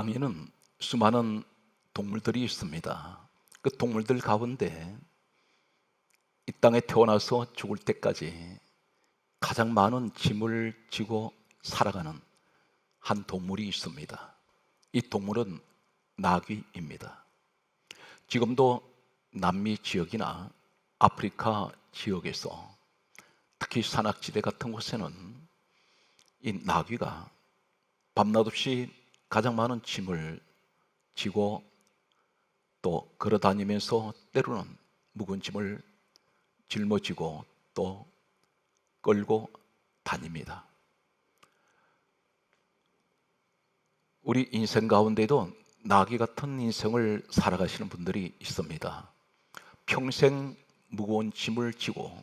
땅에는 수많은 동물들이 있습니다. 그 동물들 가운데 이 땅에 태어나서 죽을 때까지 가장 많은 짐을 지고 살아가는 한 동물이 있습니다. 이 동물은 나귀입니다. 지금도 남미 지역이나 아프리카 지역에서 특히 산악지대 같은 곳에는 이 나귀가 밤낮 없이 가장 많은 짐을 지고 또 걸어 다니면서 때로는 무거운 짐을 짊어지고 또 끌고 다닙니다. 우리 인생 가운데도 나귀 같은 인생을 살아가시는 분들이 있습니다. 평생 무거운 짐을 지고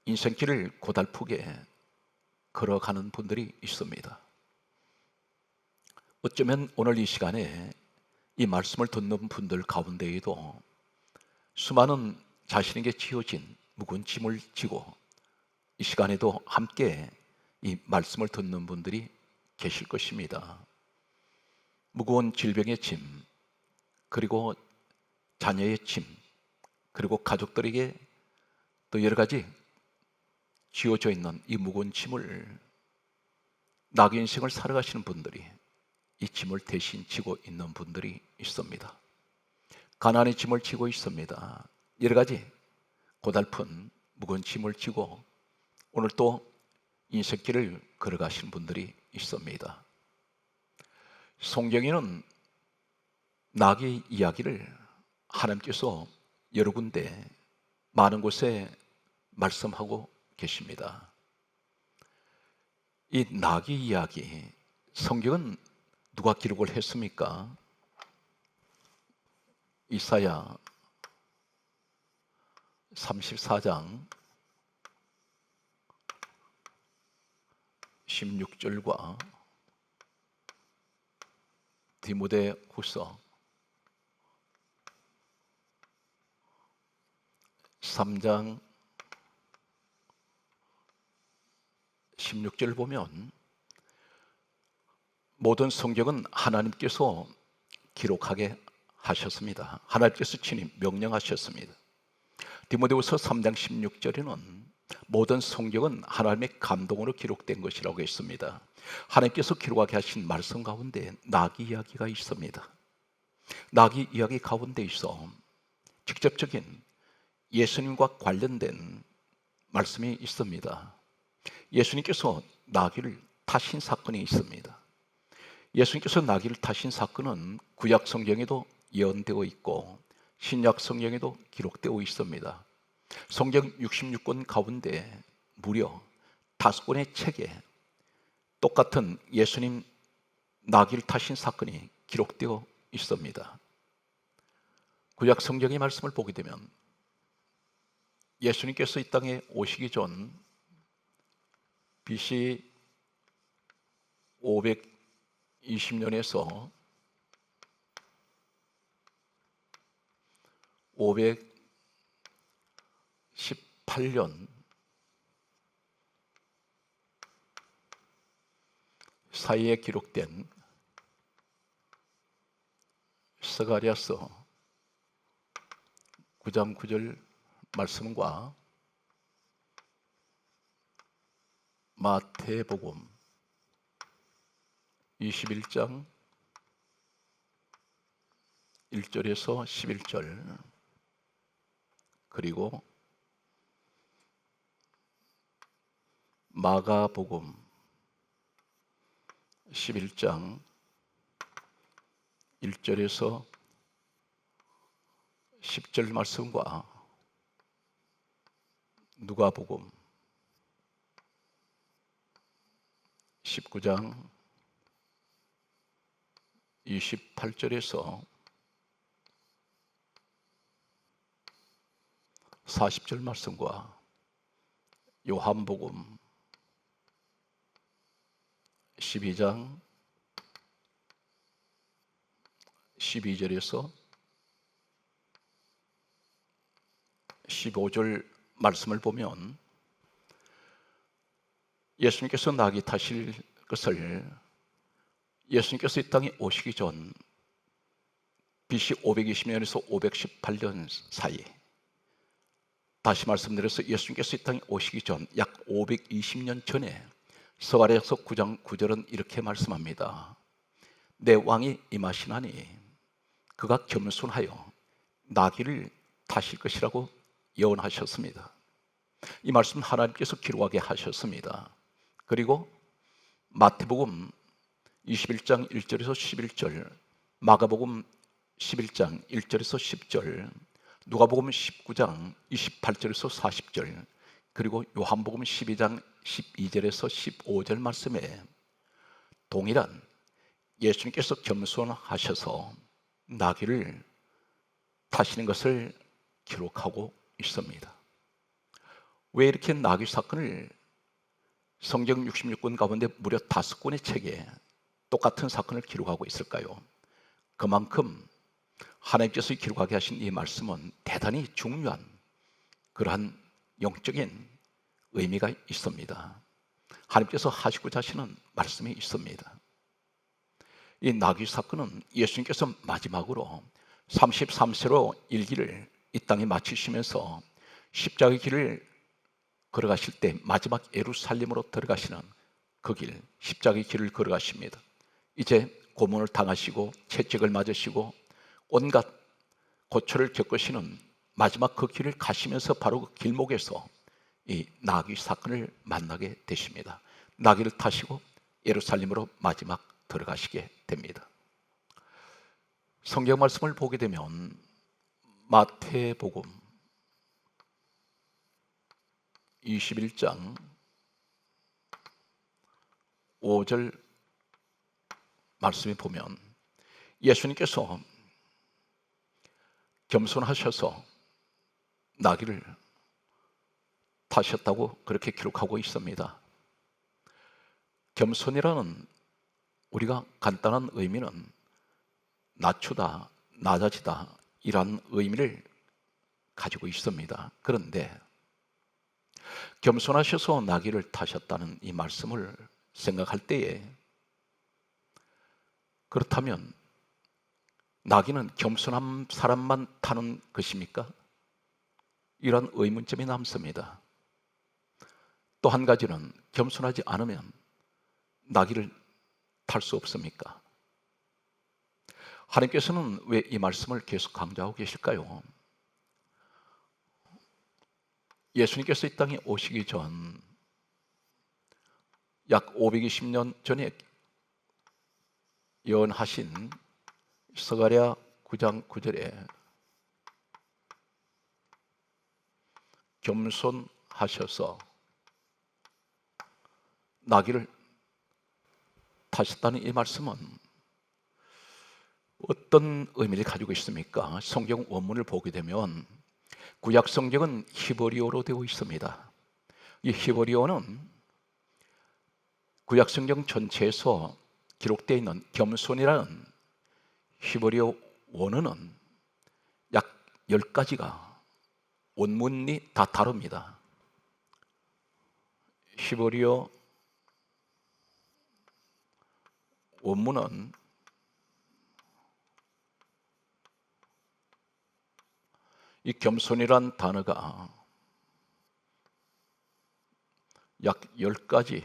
인생길을 고달프게 걸어가는 분들이 있습니다. 어쩌면 오늘 이 시간에 이 말씀을 듣는 분들 가운데에도 수많은 자신에게 지어진 무거운 짐을 지고 이 시간에도 함께 이 말씀을 듣는 분들이 계실 것입니다. 무거운 질병의 짐, 그리고 자녀의 짐, 그리고 가족들에게 또 여러 가지 지어져 있는 이 무거운 짐을 나귀 인생을 살아가시는 분들이 이 짐을 대신 지고 있는 분들이 있습니다. 가난의 짐을 지고 있습니다. 여러 가지 고달픈 무거운 짐을 지고 오늘 또 인생길을 걸어가시는 분들이 있습니다. 성경에는 나귀 이야기를 하나님께서 여러 군데 많은 곳에 말씀하고 계십니다. 이 나귀 이야기, 성경은 누가 기록을 했습니까? 이사야 34장 16절과 디모데후서 3장 16절 보면 모든 성경은 하나님께서 기록하게 하셨습니다. 하나님께서 친히 명령하셨습니다. 디모데후서 3장 16절에는 모든 성경은 하나님의 감동으로 기록된 것이라고 했습니다. 하나님께서 기록하게 하신 말씀 가운데 나귀 이야기가 있습니다. 나귀 이야기 가운데 있어 직접적인 예수님과 관련된 말씀이 있습니다. 예수님께서 나귀를 타신 사건이 있습니다. 예수님께서 나귀를 타신 사건은 구약 성경에도 예언되어 있고 신약 성경에도 기록되어 있습니다. 성경 66권 가운데 무려 5권의 책에 똑같은 예수님 나귀를 타신 사건이 기록되어 있습니다. 구약 성경의 말씀을 보게 되면 예수님께서 이 땅에 오시기 전 BC 520년에서 518년 사이에 기록된 스가랴서 9장 9절 말씀과 마태복음 21장 1절에서 11절 그리고 마가복음 11장 1절에서 10절 말씀과 누가복음 19장 28절에서 40절 말씀과 요한복음 12장 12절에서 15절 말씀을 보면 예수님께서 나귀 타실 것을 예수님께서 이 땅에 오시기 전 BC 520년에서 518년 사이, 다시 말씀드려서 예수님께서 이 땅에 오시기 전 약 520년 전에 스가랴서 9장 9절은 이렇게 말씀합니다. 내 왕이 임하시나니 그가 겸손하여 나귀를 타실 것이라고 예언하셨습니다. 이 말씀 하나님께서 기록하게 하셨습니다. 그리고 마태복음 21장 1절에서 11절, 마가복음 11장 1절에서 10절, 누가복음 19장 28절에서 40절, 그리고 요한복음 12장 12절에서 15절 말씀에 동일한 예수님께서 겸손하셔서 나귀를 타시는 것을 기록하고 있습니다. 왜 이렇게 나귀 사건을 성경 66권 가운데 무려 5권의 책에 똑같은 사건을 기록하고 있을까요? 그만큼 하나님께서 기록하게 하신 이 말씀은 대단히 중요한 그러한 영적인 의미가 있습니다. 하나님께서 하시고자 하시는 말씀이 있습니다. 이 나귀 사건은 예수님께서 마지막으로 33세로 일기를 이 땅에 마치시면서 십자가의 길을 걸어가실 때 마지막 예루살렘으로 들어가시는 그 길, 십자가의 길을 걸어가십니다. 이제 고문을 당하시고 채찍을 맞으시고 온갖 고초를 겪으시는 마지막 그 길을 가시면서 바로 그 길목에서 이 나귀 사건을 만나게 되십니다. 나귀를 타시고 예루살렘으로 마지막 들어가시게 됩니다. 성경 말씀을 보게 되면 마태복음 21장 5절 말씀에 보면 예수님께서 겸손하셔서 나귀를 타셨다고 그렇게 기록하고 있습니다. 겸손이라는 우리가 간단한 의미는 낮추다, 낮아지다 이런 의미를 가지고 있습니다. 그런데 겸손하셔서 나귀를 타셨다는 이 말씀을 생각할 때에 그렇다면 나귀는 겸손한 사람만 타는 것입니까? 이런 의문점이 남습니다. 또 한 가지는 겸손하지 않으면 나귀를 탈 수 없습니까? 하나님께서는 왜 이 말씀을 계속 강조하고 계실까요? 예수님께서 이 땅에 오시기 전 약 520년 전에 예언하신 스가랴 9장 9절에 겸손하셔서 나귀를 타셨다는 이 말씀은 어떤 의미를 가지고 있습니까? 성경 원문을 보게 되면 구약 성경은 히브리어로 되어 있습니다. 이 히브리어는 구약 성경 전체에서 기록되어 있는 겸손이라는 히브리어 원어는 약 10가지가 원문이 다 다릅니다. 히브리어 원문은 이 겸손이란 단어가 약 10가지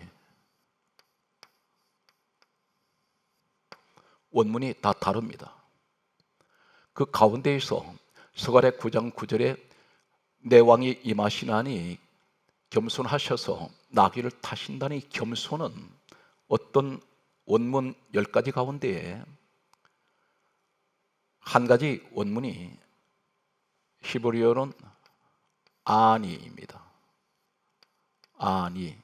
원문이 다 다릅니다. 그 가운데에서 스가랴 9장 9절에 내 왕이 임하시나니 겸손하셔서 나귀를 타신다는 이 겸손은 어떤 원문 10가지 가운데에 한 가지 원문이 히브리어는 아니입니다. 아니.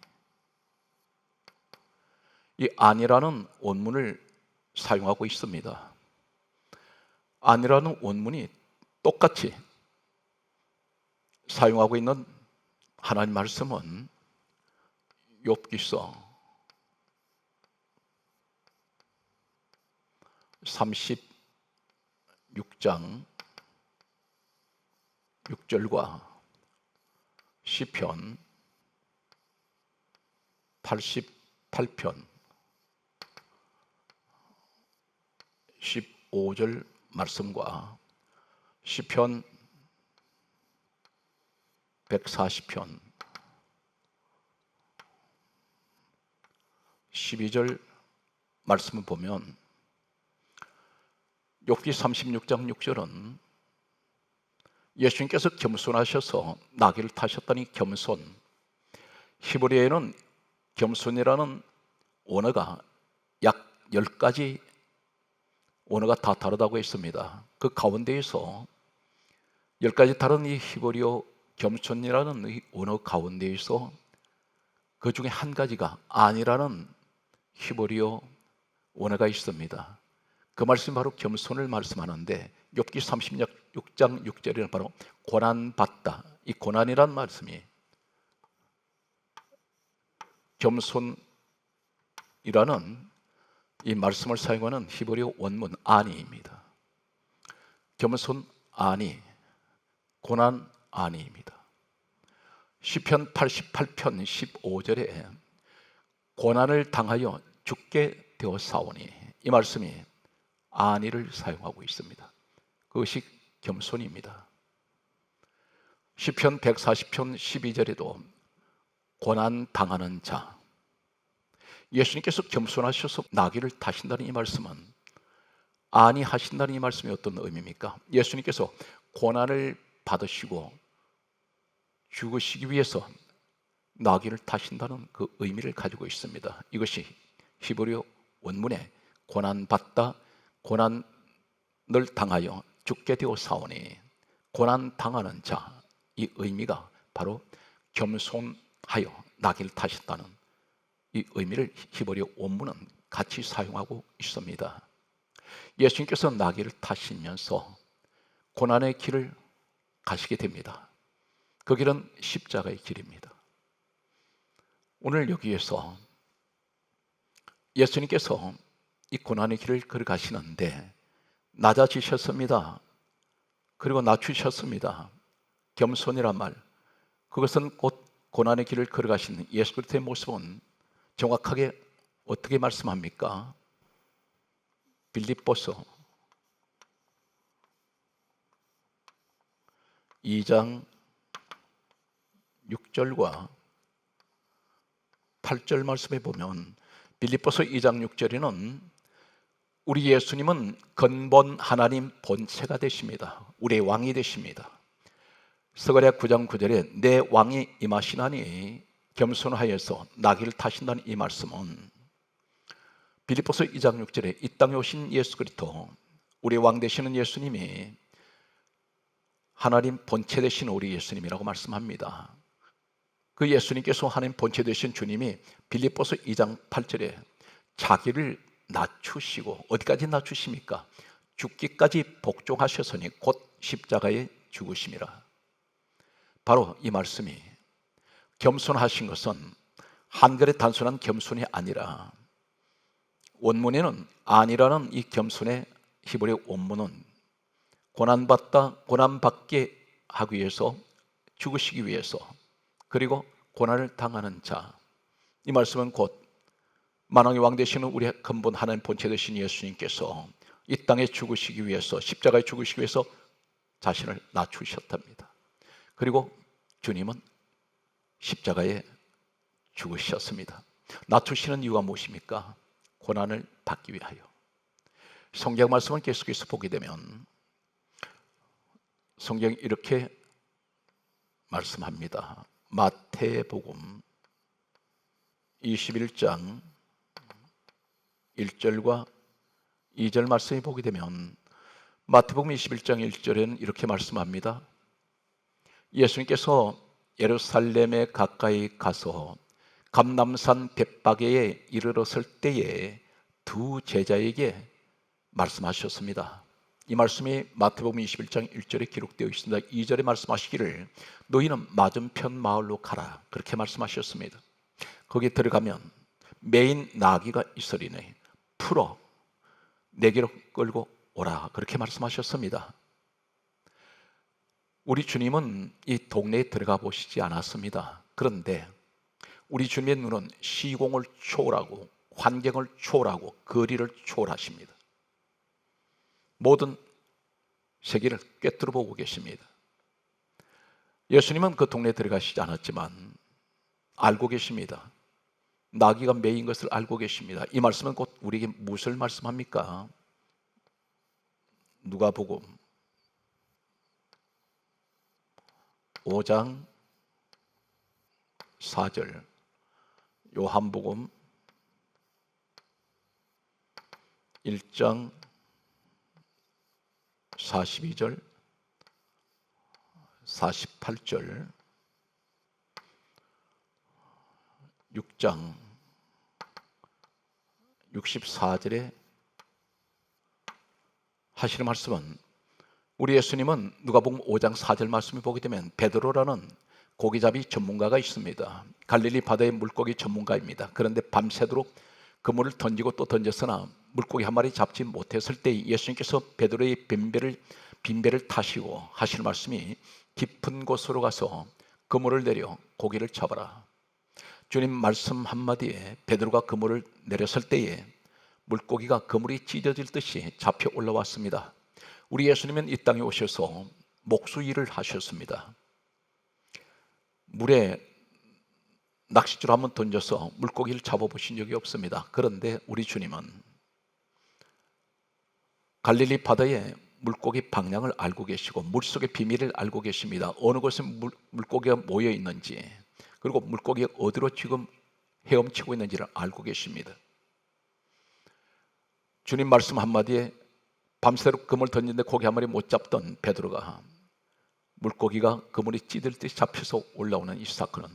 이 아니라는 원문을 사용하고 있습니다. 아니라는 원문이 똑같이 사용하고 있는 하나님 말씀은 욥기서 36장 6절과 시편 88편 15절 말씀과 시편 140편 12절 말씀을 보면 욥기 36장 6절은 예수님께서 겸손하셔서 나귀를 타셨다니 겸손, 히브리어에는 겸손이라는 언어가 약 10가지 언어가 다 다르다고 했습니다. 그 가운데에서 10가지 다른 이 히브리어 겸손이라는 이 언어 가운데에서 그 중에 한 가지가 아니라는 히브리어 언어가 있습니다. 그 말씀이 바로 겸손을 말씀하는데 욥기 36장 6절에는 바로 고난받다, 이 고난이란 말씀이 겸손이라는 이 말씀을 사용하는 히브리어 원문 아니입니다. 겸손 아니, 고난 아니입니다. 시편 88편 15절에 고난을 당하여 죽게 되었사오니, 이 말씀이 아니를 사용하고 있습니다. 그것이 겸손입니다. 시편 140편 12절에도 고난 당하는 자, 예수님께서 겸손하셔서 나귀를 타신다는 이 말씀은 아니 하신다는 이 말씀이 어떤 의미입니까? 예수님께서 고난을 받으시고 죽으시기 위해서 나귀를 타신다는 그 의미를 가지고 있습니다. 이것이 히브리어 원문에 고난받다, 고난을 당하여 죽게 되었사오니, 고난 당하는 자, 이 의미가 바로 겸손하여 나귀를 타셨다는 이 의미를 히브리어 원문은 같이 사용하고 있습니다. 예수님께서 나귀를 타시면서 고난의 길을 가시게 됩니다. 그 길은 십자가의 길입니다. 오늘 여기에서 예수님께서 이 고난의 길을 걸어가시는데 낮아지셨습니다. 그리고 낮추셨습니다. 겸손이란 말, 그것은 곧 고난의 길을 걸어가시는 예수 그리스도의 모습은 정확하게 어떻게 말씀합니까? 빌립보서 2장 6절과 8절 말씀에 보면, 빌립보서 2장 6절에는 우리 예수님은 근본 하나님 본체가 되십니다. 우리의 왕이 되십니다. 스가랴 9장 9절에 내 왕이 임하시나니 겸손하여서 나귀를 타신다는 이 말씀은 빌립보서 2장 6절에 이 땅에 오신 예수 그리스도, 우리 왕 되시는 예수님이 하나님 본체 되신 우리 예수님이라고 말씀합니다. 그 예수님께서 하나님 본체 되신 주님이 빌립보서 2장 8절에 자기를 낮추시고, 어디까지 낮추십니까? 죽기까지 복종하셨으니 곧 십자가에 죽으심이라. 바로 이 말씀이 겸손하신 것은 한글의 단순한 겸손이 아니라 원문에는 아니라는 이 겸손의 히브리 원문은 고난받다, 고난받게 하기 위해서, 죽으시기 위해서, 그리고 고난을 당하는 자, 이 말씀은 곧 만왕의 왕 되시는 우리의 근본 하나님 본체 되신 예수님께서 이 땅에 죽으시기 위해서, 십자가에 죽으시기 위해서 자신을 낮추셨답니다. 그리고 주님은 십자가에 죽으셨습니다. 낮추시는 이유가 무엇입니까? 고난을 받기 위하여. 성경 말씀을 계속해서 보게 되면 성경이 이렇게 말씀합니다. 마태복음 21장 1절과 2절 말씀을 보게 되면, 마태복음 21장 1절에는 이렇게 말씀합니다. 예수님께서 예루살렘에 가까이 가서 감람산 벳바게에 이르렀을 때에 두 제자에게 말씀하셨습니다. 이 말씀이 마태복음 21장 1절에 기록되어 있습니다. 2절에 말씀하시기를 너희는 맞은편 마을로 가라, 그렇게 말씀하셨습니다. 거기에 들어가면 메인 나귀가 있으리니 풀어 내게로 끌고 오라, 그렇게 말씀하셨습니다. 우리 주님은 이 동네에 들어가 보시지 않았습니다. 그런데 우리 주님의 눈은 시공을 초월하고 환경을 초월하고 거리를 초월하십니다. 모든 세계를 꿰뚫어 보고 계십니다. 예수님은 그 동네에 들어가시지 않았지만 알고 계십니다. 나귀가 메인 것을 알고 계십니다. 이 말씀은 곧 우리에게 무엇을 말씀합니까? 누가복음 5장 4절, 요한복음 1장 42절, 48절, 6장 64절에 하시는 말씀은, 우리 예수님은 누가복음 5장 4절 말씀을 보게 되면 베드로라는 고기잡이 전문가가 있습니다. 갈릴리 바다의 물고기 전문가입니다. 그런데 밤새도록 그물을 던지고 또 던졌으나 물고기 한 마리 잡지 못했을 때 예수님께서 베드로의 빈배를 타시고 하시는 말씀이, 깊은 곳으로 가서 그물을 내려 고기를 잡아라. 주님 말씀 한마디에 베드로가 그물을 내렸을 때에 물고기가 그물이 찢어질 듯이 잡혀 올라왔습니다. 우리 예수님은 이 땅에 오셔서 목수 일을 하셨습니다. 물에 낚싯줄 한번 던져서 물고기를 잡아보신 적이 없습니다. 그런데 우리 주님은 갈릴리 바다의 물고기 방향을 알고 계시고 물속의 비밀을 알고 계십니다. 어느 곳에 물고기가 모여 있는지, 그리고 물고기가 어디로 지금 헤엄치고 있는지를 알고 계십니다. 주님 말씀 한마디에 밤새도록 그물 던지는데 고기 한 마리 못 잡던 베드로가 물고기가 그물이 찌들 듯이 잡혀서 올라오는 이 사건은,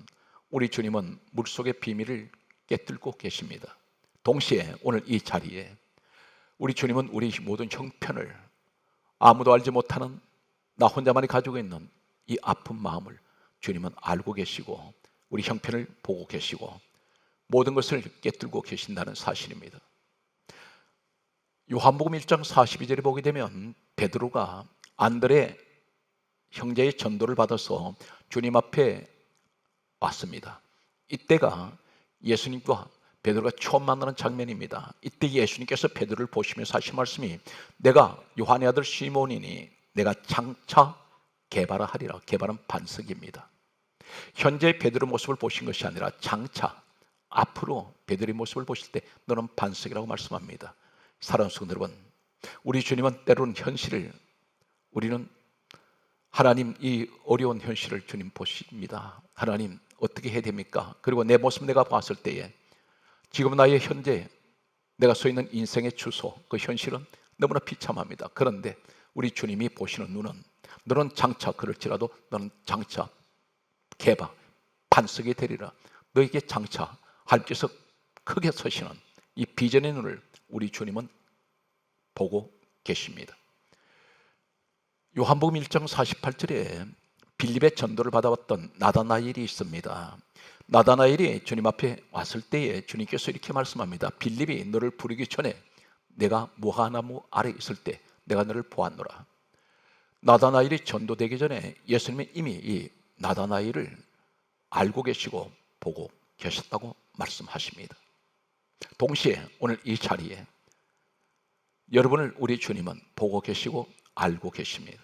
우리 주님은 물속의 비밀을 깨뚫고 계십니다. 동시에 오늘 이 자리에 우리 주님은 우리 모든 형편을, 아무도 알지 못하는 나 혼자만이 가지고 있는 이 아픈 마음을 주님은 알고 계시고 우리 형편을 보고 계시고 모든 것을 깨뚫고 계신다는 사실입니다. 요한복음 1장 42절에 보게 되면 베드로가 안드레 형제의 전도를 받아서 주님 앞에 왔습니다. 이때가 예수님과 베드로가 처음 만나는 장면입니다. 이때 예수님께서 베드로를 보시면서 하신 말씀이, 내가 요한의 아들 시몬이니 내가 장차 게바라 하리라. 게바는 반석입니다. 현재 베드로의 모습을 보신 것이 아니라 장차 앞으로 베드로의 모습을 보실 때 너는 반석이라고 말씀합니다. 사랑하는 성도 여러분, 우리 주님은 때로는 현실을, 우리는 하나님 이 어려운 현실을 주님 보십니다. 하나님 어떻게 해야 됩니까? 그리고 내 모습 내가 봤을 때에 지금 나의 현재 내가 서 있는 인생의 주소, 그 현실은 너무나 비참합니다. 그런데 우리 주님이 보시는 눈은, 너는 장차 그럴지라도 너는 장차 게바 반석이 되리라. 너에게 장차 하나님께서 크게 서시는 이 비전의 눈을 우리 주님은 보고 계십니다. 요한복음 1장 48절에 빌립의 전도를 받아왔던 나다나엘이 있습니다. 나다나엘이 주님 앞에 왔을 때에 주님께서 이렇게 말씀합니다. 빌립이 너를 부르기 전에 내가 무화과나무 아래 있을 때 내가 너를 보았노라. 나다나엘이 전도되기 전에 예수님이 이미 이 나다나엘을 알고 계시고 보고 계셨다고 말씀하십니다. 동시에 오늘 이 자리에 여러분을 우리 주님은 보고 계시고 알고 계십니다.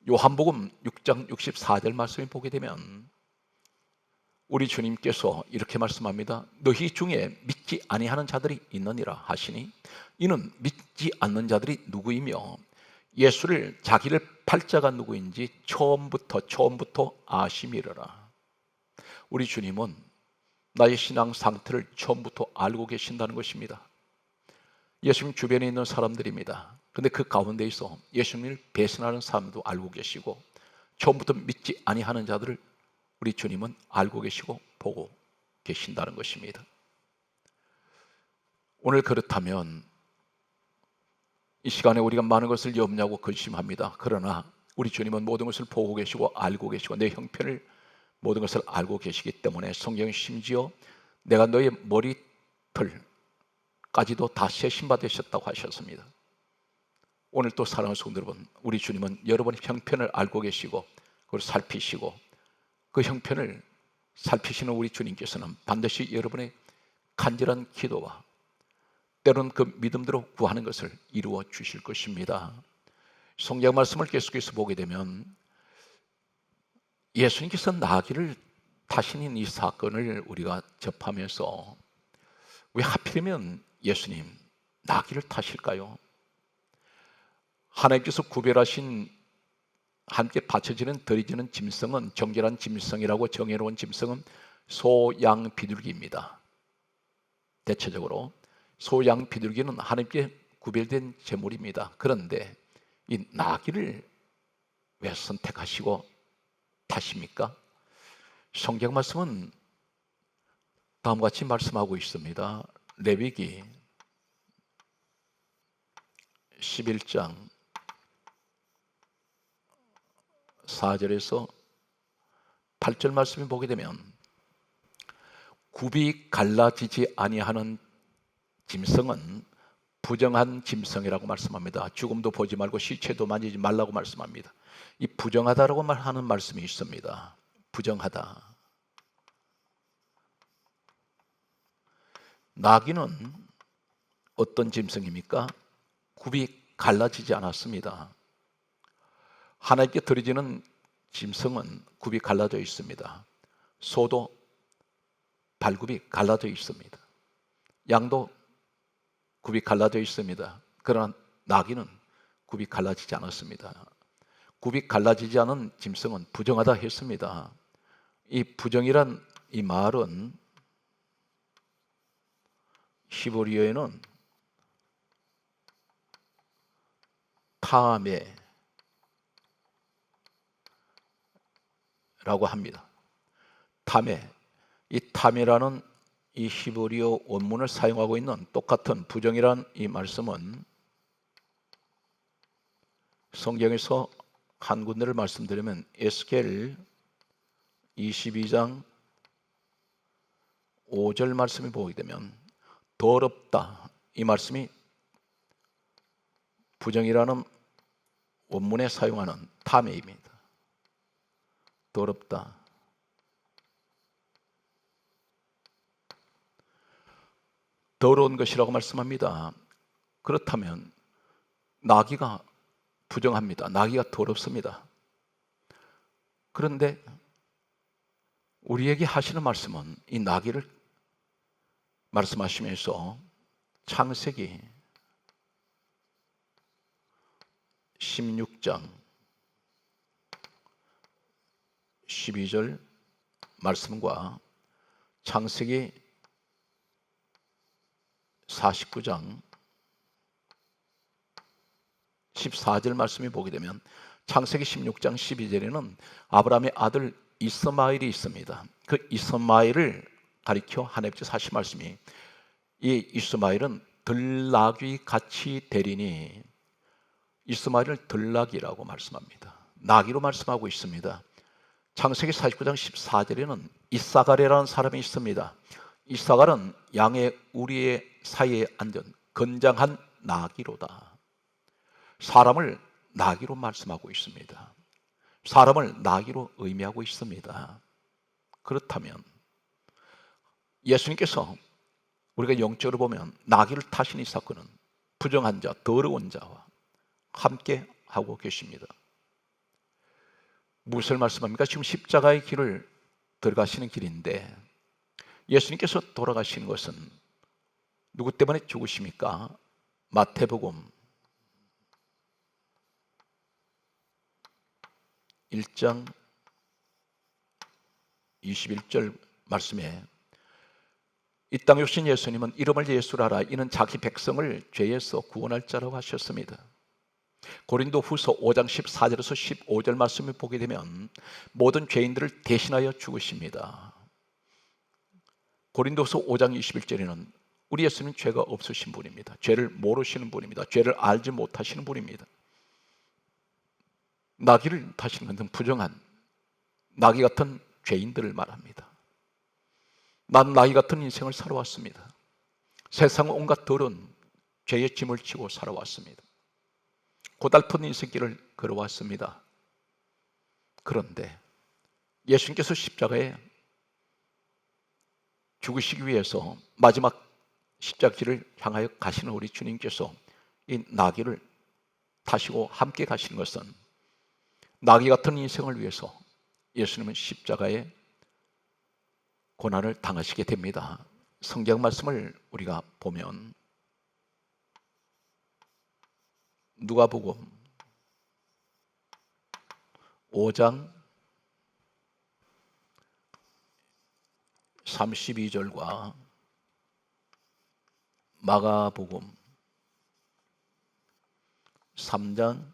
요한복음 6장 64절 말씀을 보게 되면 우리 주님께서 이렇게 말씀합니다. 너희 중에 믿지 아니하는 자들이 있느니라 하시니, 이는 믿지 않는 자들이 누구이며 예수를 자기를 팔 자가 누구인지 처음부터 아심이러라. 우리 주님은 나의 신앙 상태를 처음부터 알고 계신다는 것입니다. 예수님 주변에 있는 사람들입니다. 그런데 그 가운데에서 예수님을 배신하는 사람도 알고 계시고 처음부터 믿지 아니하는 자들을 우리 주님은 알고 계시고 보고 계신다는 것입니다. 오늘 그렇다면 이 시간에 우리가 많은 것을 염려하고 근심합니다. 그러나 우리 주님은 모든 것을 보고 계시고 알고 계시고 내 형편을 모든 것을 알고 계시기 때문에 성경이 심지어 내가 너의 머리털까지도 다 세심바 되셨다고 하셨습니다. 오늘 또 사랑하는 성도 여러분, 우리 주님은 여러분의 형편을 알고 계시고 그걸 살피시고 그 형편을 살피시는 우리 주님께서는 반드시 여러분의 간절한 기도와 때로는 그 믿음대로 구하는 것을 이루어 주실 것입니다. 성경 말씀을 계속해서 보게 되면 예수님께서 나귀를 타시는 이 사건을 우리가 접하면서 왜 하필이면 예수님 나귀를 타실까요? 하나님께서 구별하신 함께 바쳐지는 드려지는 짐승은 정결한 짐승이라고 정해놓은 짐승은 소, 양, 비둘기입니다. 대체적으로 소, 양, 비둘기는 하나님께 구별된 제물입니다. 그런데 이 나귀를 왜 선택하시고 타십니까? 성경 말씀은 다음과 같이 말씀하고 있습니다. 레위기 11장 4절에서 8절 말씀을 보게 되면 굽이 갈라지지 아니하는 짐승은 부정한 짐승이라고 말씀합니다. 죽음도 보지 말고 시체도 만지지 말라고 말씀합니다. 이 부정하다라고 말하는 말씀이 있습니다. 부정하다. 나귀는 어떤 짐승입니까? 굽이 갈라지지 않았습니다. 하나님께 드려지는 짐승은 굽이 갈라져 있습니다. 소도 발굽이 갈라져 있습니다. 양도 굽이 갈라져 있습니다. 그러나 나귀는 굽이 갈라지지 않았습니다. 굽이 갈라지지 않은 짐승은 부정하다 했습니다. 이 부정이란 이 말은 히브리어에는 타메라고 합니다. 타메, 이 타메라는 이 히브리어 원문을 사용하고 있는 똑같은 부정이란 이 말씀은 성경에서 한 군데를 말씀드리면 에스겔 22장 5절 말씀을 보게 되면 더럽다 이 말씀이 부정이라는 원문에 사용하는 타메입니다. 더럽다. 더러운 것이라고 말씀합니다. 그렇다면 나귀가 부정합니다. 나귀가 더럽습니다. 그런데 우리에게 하시는 말씀은 이 나귀를 말씀하시면서 창세기 16장 12절 말씀과 창세기 49장 14절 말씀을 보게 되면 창세기 16장 12절에는 아브라함의 아들 이스마엘이 있습니다. 그 이스마엘을 가리켜 하나님께서 하신 말씀이 이 이스마엘은 들나귀 같이 되리니 이스마엘을 들나귀라고 말씀합니다. 나귀로 말씀하고 있습니다. 창세기 49장 14절에는 이사갈이라는 사람이 있습니다. 이사갈은 양의 우리의 사이에 앉은 건장한 나귀로다. 사람을 나귀로 말씀하고 있습니다. 사람을 나귀로 의미하고 있습니다. 그렇다면 예수님께서 우리가 영적으로 보면 나귀를 타신 이 사건은 부정한 자, 더러운 자와 함께 하고 계십니다. 무엇을 말씀합니까? 지금 십자가의 길을 들어가시는 길인데 예수님께서 돌아가신 것은 누구 때문에 죽으십니까? 마태복음 1장 21절 말씀에 이 땅에 오신 예수님은 이름을 예수라라 이는 자기 백성을 죄에서 구원할 자라고 하셨습니다. 고린도 후서 5장 14절에서 15절 말씀을 보게 되면 모든 죄인들을 대신하여 죽으십니다. 고린도서 5장 21절에는 우리 예수님은 죄가 없으신 분입니다. 죄를 모르시는 분입니다. 죄를 알지 못하시는 분입니다. 나귀를 타시는 것은 부정한 나귀 같은 죄인들을 말합니다. 난 나귀 같은 인생을 살아왔습니다. 세상 온갖 더러운 죄의 짐을 지고 살아왔습니다. 고달픈 인생길을 걸어왔습니다. 그런데 예수님께서 십자가에 죽으시기 위해서 마지막 십자가를 향하여 가시는 우리 주님께서 이 나귀를 타시고 함께 가시는 것은 나귀 같은 인생을 위해서 예수님은 십자가의 고난을 당하시게 됩니다. 성경 말씀을 우리가 보면 누가복음 5장 32절과 마가복음 3장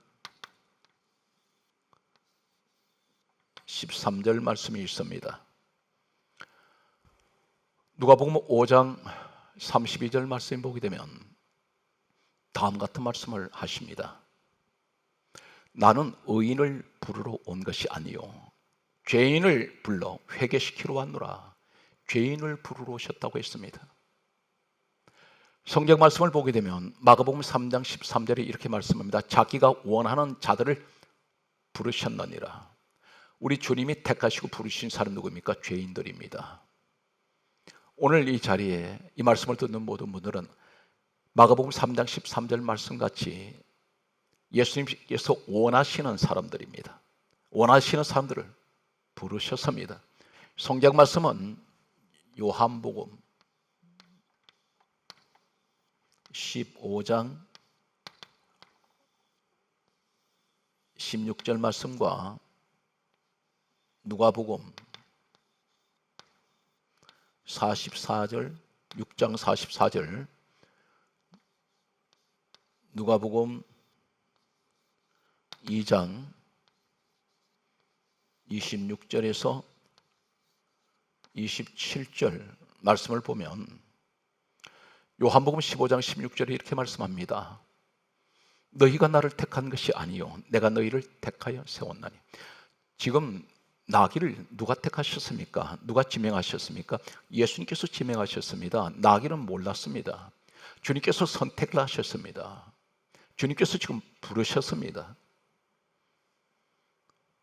13절 말씀이 있습니다. 누가복음 5장 32절 말씀 보게 되면 다음 같은 말씀을 하십니다. 나는 의인을 부르러 온 것이 아니요 죄인을 불러 회개시키러 왔노라. 죄인을 부르러 오셨다고 했습니다. 성경 말씀을 보게 되면 마가복음 3장 13절에 이렇게 말씀합니다. 자기가 원하는 자들을 부르셨느니라. 우리 주님이 택하시고 부르신 사람 누구입니까? 죄인들입니다. 오늘 이 자리에 이 말씀을 듣는 모든 분들은 마가복음 3장 13절 말씀같이 예수님께서 원하시는 사람들입니다. 원하시는 사람들을 부르셨습니다. 성경 말씀은 요한복음 15장 16절 말씀과 누가복음 44절 6장 44절 누가복음 2장 26절에서 27절 말씀을 보면 요한복음 15장 16절에 이렇게 말씀합니다. 너희가 나를 택한 것이 아니요 내가 너희를 택하여 세웠나니. 지금 나귀를 누가 택하셨습니까? 누가 지명하셨습니까? 예수님께서 지명하셨습니다. 나귀는 몰랐습니다. 주님께서 선택을 하셨습니다. 주님께서 지금 부르셨습니다.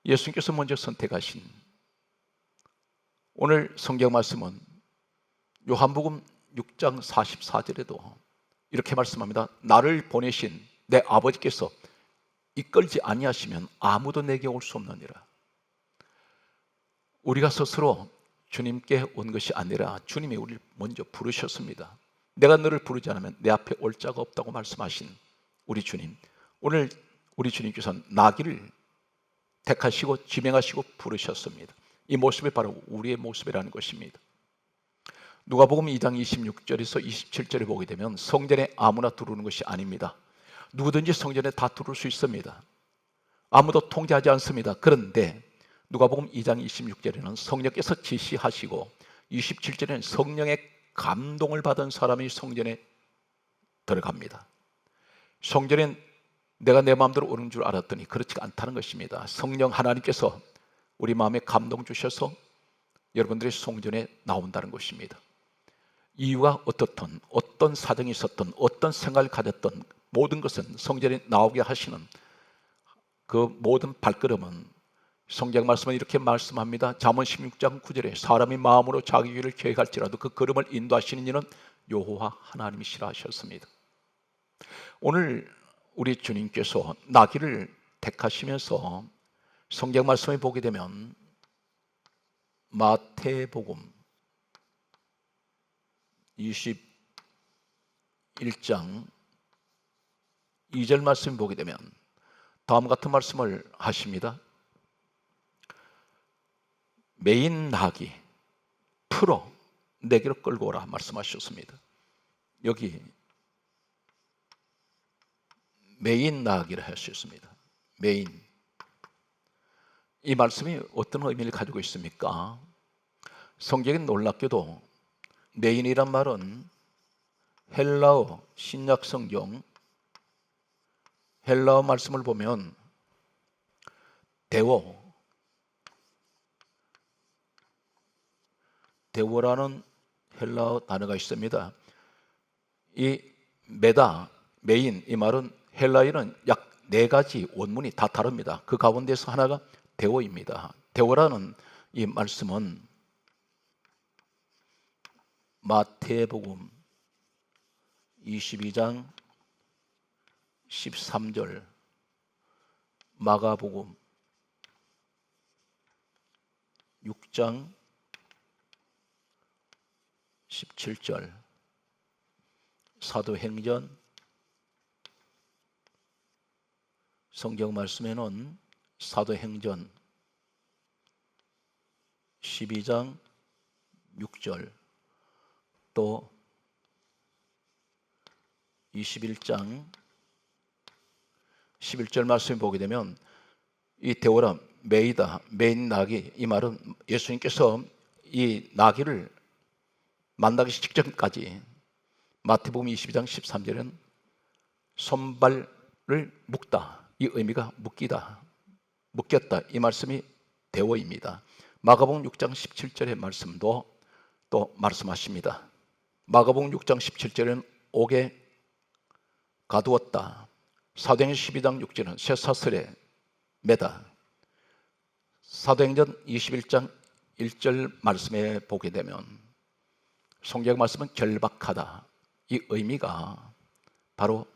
예수님께서 먼저 선택하신 오늘 성경 말씀은 요한복음 6장 44절에도 이렇게 말씀합니다. 나를 보내신 내 아버지께서 이끌지 아니하시면 아무도 내게 올 수 없느니라. 우리가 스스로 주님께 온 것이 아니라 주님이 우리를 먼저 부르셨습니다. 내가 너를 부르지 않으면 내 앞에 올 자가 없다고 말씀하신 우리 주님. 오늘 우리 주님께서는 나귀를 택하시고 지명하시고 부르셨습니다. 이 모습이 바로 우리의 모습이라는 것입니다. 누가복음 2장 26절에서 27절에 보게 되면 성전에 아무나 들어오는 것이 아닙니다. 누구든지 성전에 다 들어올 수 있습니다. 아무도 통제하지 않습니다. 그런데 누가복음 2장 26절에는 성령께서 지시하시고 27절에는 성령의 감동을 받은 사람이 성전에 들어갑니다. 성전엔 내가 내 마음대로 오는 줄 알았더니 그렇지가 않다는 것입니다. 성령 하나님께서 우리 마음에 감동 주셔서 여러분들의 성전에 나온다는 것입니다. 이유가 어떻든 어떤 사정이 있었든 어떤 생각을 가졌든 모든 것은 성전에 나오게 하시는 그 모든 발걸음은 성경 말씀은 이렇게 말씀합니다. 잠언 16장 9절에 사람이 마음으로 자기 길을 계획할지라도 그 걸음을 인도하시는 이는 여호와 하나님이시라 하셨습니다. 오늘 우리 주님께서 나귀를 택하시면서 성경 말씀에 보게 되면 마태복음 21장 2절 말씀 보게 되면 다음 같은 말씀을 하십니다. 메인 나귀 풀어 내게로 끌고 오라 말씀하셨습니다. 여기 메인 나귀를 하셨습니다. 메인. 이 말씀이 어떤 의미를 가지고 있습니까? 성경에 놀랍게도 메인이란 말은 헬라어 신약 성경 헬라어 말씀을 보면 데워라는 헬라어 단어가 있습니다. 이 메다, 메인 이 말은 헬라어는 약 4가지 원문이 다 다릅니다. 그 가운데서 하나가 데워입니다. 데워라는 이 말씀은 마태복음 22장 13절, 마가복음 6장 17절, 사도행전 성경 말씀에는 사도행전 12장 6절, 또 21장 11절 말씀을 보게 되면 이 데오라 메이다, 메인 나귀, 이 말은 예수님께서 이 나귀를 만나기 직전까지 마태복음 22장 13절은 손발을 묶다, 이 의미가 묶이다, 묶였다, 이 말씀이 데오입니다. 마가복음 6장 17절의 말씀도 또 말씀하십니다. 마가복음 6장 17절은 옥에 가두었다. 사도행전 12장 6절은 쇠사슬에 매다. 사도행전 21장 1절 말씀에 보게 되면 성경 말씀은 결박하다, 이 의미가 바로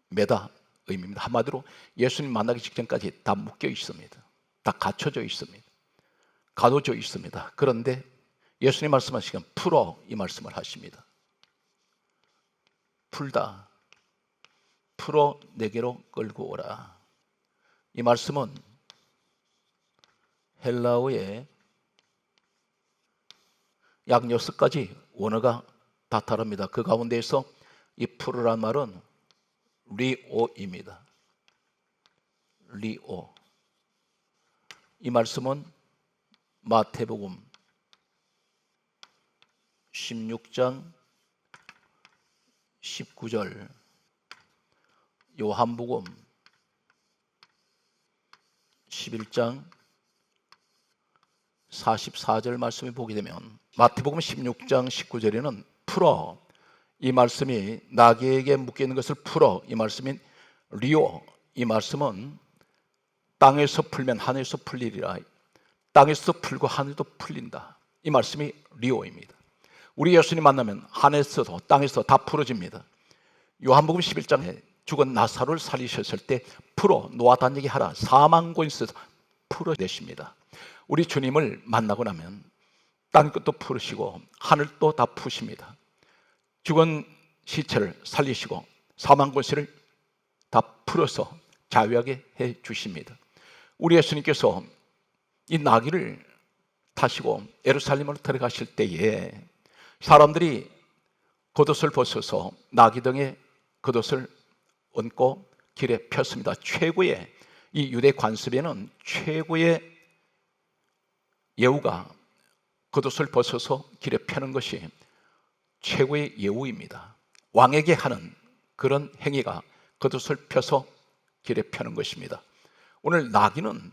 매다 의미입니다. 한마디로 예수님 만나기 직전까지 다 묶여 있습니다. 다 갇혀져 있습니다. 가둬져 있습니다. 그런데 예수님 말씀하시면 풀어, 이 말씀을 하십니다. 풀다, 풀어 내게로 끌고 오라. 이 말씀은 헬라어의 약 6가지 원어가 다 다릅니다. 그 가운데에서 이 풀으란 말은 리오입니다. 리오. 이 말씀은 마태복음 16장 19절, 요한복음 11장 44절 말씀을 보게 되면 마태복음 16장 19절에는 풀어, 이 말씀이 나귀에게 묶여있는 것을 풀어, 이 말씀인 리오, 이 말씀은 땅에서 풀면 하늘에서 풀리리라, 땅에서 풀고 하늘도 풀린다, 이 말씀이 리오입니다. 우리 예수님 만나면 하늘에서도 땅에서 다 풀어집니다. 요한복음 11장에 죽은 나사로를 살리셨을 때 풀어 노아 단얘기 하라, 사망권에서 풀어내십니다. 우리 주님을 만나고 나면 땅 끝도 풀으시고 하늘도 다 푸십니다. 죽은 시체를 살리시고 사망권세를 다 풀어서 자유하게 해 주십니다. 우리 예수님께서 이 나귀를 타시고 예루살렘으로 들어가실 때에 사람들이 겉옷을 벗어서 나귀 등에 겉옷을 얹고 길에 폈습니다. 최고의, 이 유대 관습에는 최고의 예우가 겉옷을 벗어서 길에 펴는 것이 최고의 예우입니다. 왕에게 하는 그런 행위가 겉옷을 펴서 길에 펴는 것입니다. 오늘 나귀는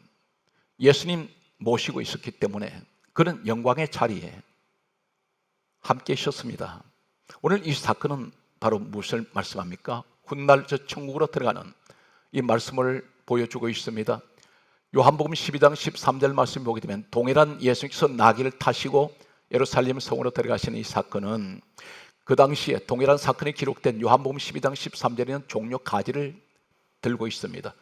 예수님 모시고 있었기 때문에 그런 영광의 자리에 함께 있었습니다. 오늘 이 사건은 바로 무엇을 말씀합니까? 훗날 저 천국으로 들어가는 이 말씀을 보여주고 있습니다. 요한복음 12장 13절 말씀 보게 되면 동일한 예수님께서 나귀를 타시고 예루살렘 성으로 들어가시는 이 사건은 그 당시에 동일한 사건이 기록된 요한복음 12장 13절에는 종려 가지를 들고 있습니다.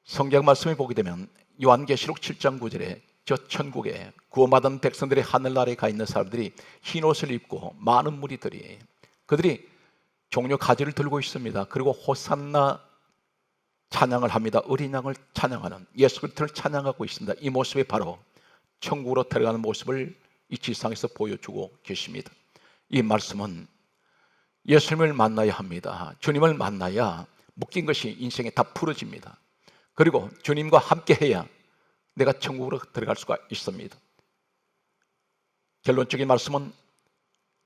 성경 말씀을 보게 되면 요한계시록 7장 9절에 저 천국에 구원받은 백성들의 하늘나라에 가 있는 사람들이 흰 옷을 입고 많은 무리들이 그들이 종려 가지를 들고 있습니다. 그리고 호산나 찬양을 합니다. 어린 양을 찬양하는, 예수 그리스도를 찬양하고 있습니다. 이 모습이 바로 천국으로 들어가는 모습을 이 지상에서 보여주고 계십니다. 이 말씀은 예수님을 만나야 합니다. 주님을 만나야 묶인 것이 인생에 다 풀어집니다. 그리고 주님과 함께 해야 내가 천국으로 들어갈 수가 있습니다. 결론적인 말씀은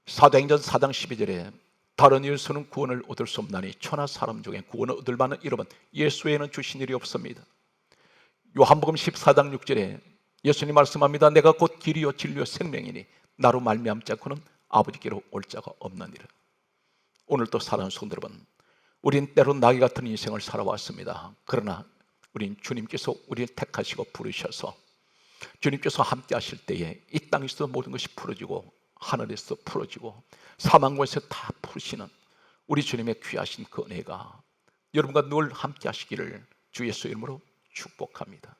사도행전 4장 12절에 다른 이에서는 구원을 얻을 수 없나니 천하 사람 중에 구원을 얻을 만한 이름은 예수 외에는 주신 일이 없습니다. 요한복음 14장 6절에 예수님 말씀합니다. 내가 곧 길이요 진리요 생명이니 나로 말미암지 않고는 아버지께로 올 자가 없느니라. 오늘도 사랑하는 성도 여러분, 우린 때론 나귀 같은 인생을 살아왔습니다. 그러나 우린 주님께서 우리를 택하시고 부르셔서 주님께서 함께 하실 때에 이 땅에서 모든 것이 풀어지고 하늘에서 풀어지고 사망권에서 다 푸시는 우리 주님의 귀하신 그 은혜가 여러분과 늘 함께 하시기를 주 예수 이름으로 축복합니다.